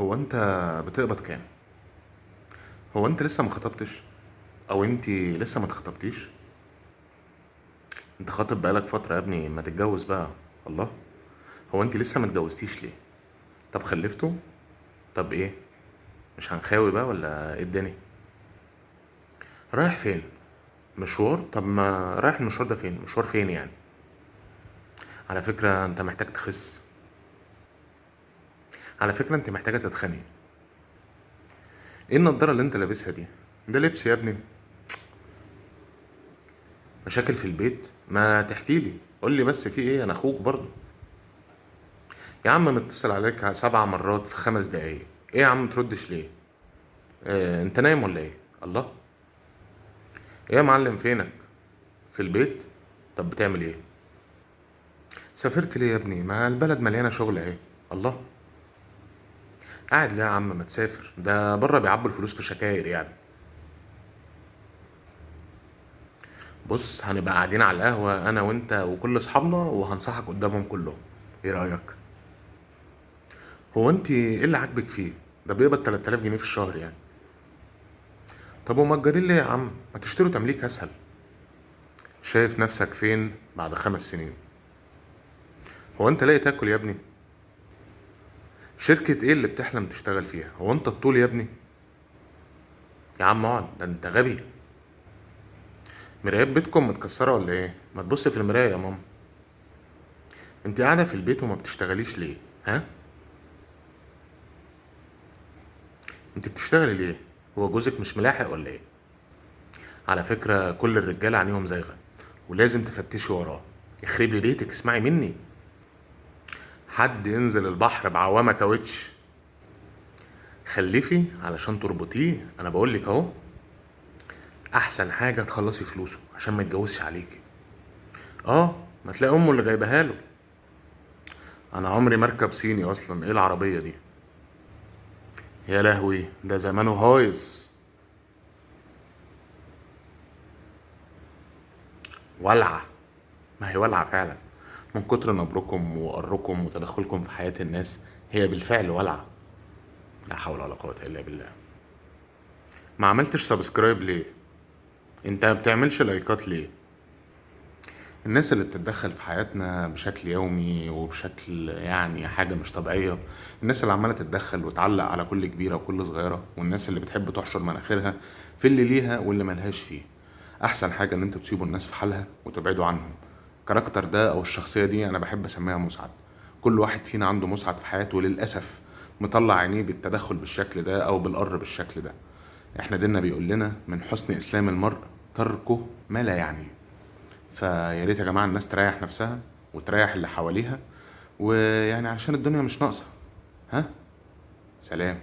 هو انت بتقبض كام؟ هو انت لسه ما خطبتش؟ او انت لسه ما اتخطبتيش؟ انت خاطب بقالك فترة يا ابني، ما تتجوز بقى. الله. هو انت لسه ما اتجوزتيش ليه؟ طب خلفتوا؟ طب ايه؟ مش هنخاوي بقى ولا ايه الدنيا؟ رايح فين؟ مشوار؟ طب ما رايح المشوار ده فين؟ مشوار فين يعني؟ على فكرة انت محتاج تخس. على فكرة انت محتاجة تتخني. ايه النضارة اللي انت لابسها دي؟ ده لبس يا ابني. مشاكل في البيت؟ ما تحكي لي، قول لي بس في ايه، انا اخوك برضه. يا عم متصل عليك 7 مرات في 5 دقايق. ايه يا عم متردش ليه؟ انت نايم ولا ايه؟ الله. ايه يا معلم فينك؟ في البيت؟ طب بتعمل ايه؟ سافرت ليه يا ابني؟ ما البلد مليانه شغل اهي. الله. قاعد ليه يا عم؟ ما تسافر، ده بره بيعبوا الفلوس في شكاير يعني. بص، هنبقى قاعدين على القهوه انا وانت وكل اصحابنا وهنصحك قدامهم كلهم. ايه رايك؟ هو انت ايه اللي عاجبك فيه؟ ده بيقبض 3000 جنيه في الشهر يعني. طب ومأجرين ليه يا عم؟ ما تشتروا تمليك اسهل. شايف نفسك فين بعد 5 سنين؟ هو انت لاقي تاكل يا ابني؟ شركة ايه اللي بتحلم تشتغل فيها؟ هو انت الطول يا ابني؟ يا عم اقعد، ده انت غبي. مرايات بيتكم متكسرة ولا ايه؟ ما تبص في المراية يا ماما. انت قاعدة في البيت وما بتشتغليش ليه؟ ها؟ انت بتشتغلي ليه؟ هو جوزك مش ملاحق ولا ايه؟ على فكرة كل الرجالة عينيهم زايغة، ولازم تفتشي وراه. يخربي بيتك، اسمعي مني. حد ينزل البحر بعوامة كاوتش؟ خلفي علشان تربطيه، انا بقولك اهو. احسن حاجة تخلصي فلوسه عشان ما يتجوزش عليكي. اه، ما تلاقي امه اللي جايبها له. انا عمري مركب صيني اصلا، ايه العربية دي؟ يا لهوي، ده زمانه هايص. ولعة. ما هي ولعة فعلا. من كتر نبركم وقركم وتدخلكم في حياة الناس، هي بالفعل ولعة. لا حول ولا قوة الا بالله. ما عملتش سبسكرايب ليه؟ انت ما بتعملش لايكات ليه؟ الناس اللي بتتدخل في حياتنا بشكل يومي وبشكل يعني حاجة مش طبيعية. الناس اللي عمالة تتدخل وتعلق على كل كبيرة وكل صغيرة، والناس اللي بتحب تحشر مناخيرها في اللي ليها واللي ملهاش فيه. أحسن حاجة إن أنت تسيبوا الناس في حالها وتبعدوا عنهم. الكاركتر ده أو الشخصية دي أنا بحب أسميها مسعد. كل واحد فينا عنده مسعد في حياته للأسف، مطلع عينيه بالتدخل بالشكل ده أو بالقر بالشكل ده. احنا ديننا بيقول لنا من حسن إسلام المرء تركه ما لا يعنيه. فيا ريت يا جماعه الناس تريح نفسها وتريح اللي حواليها، ويعني علشان الدنيا مش ناقصه. ها. سلام.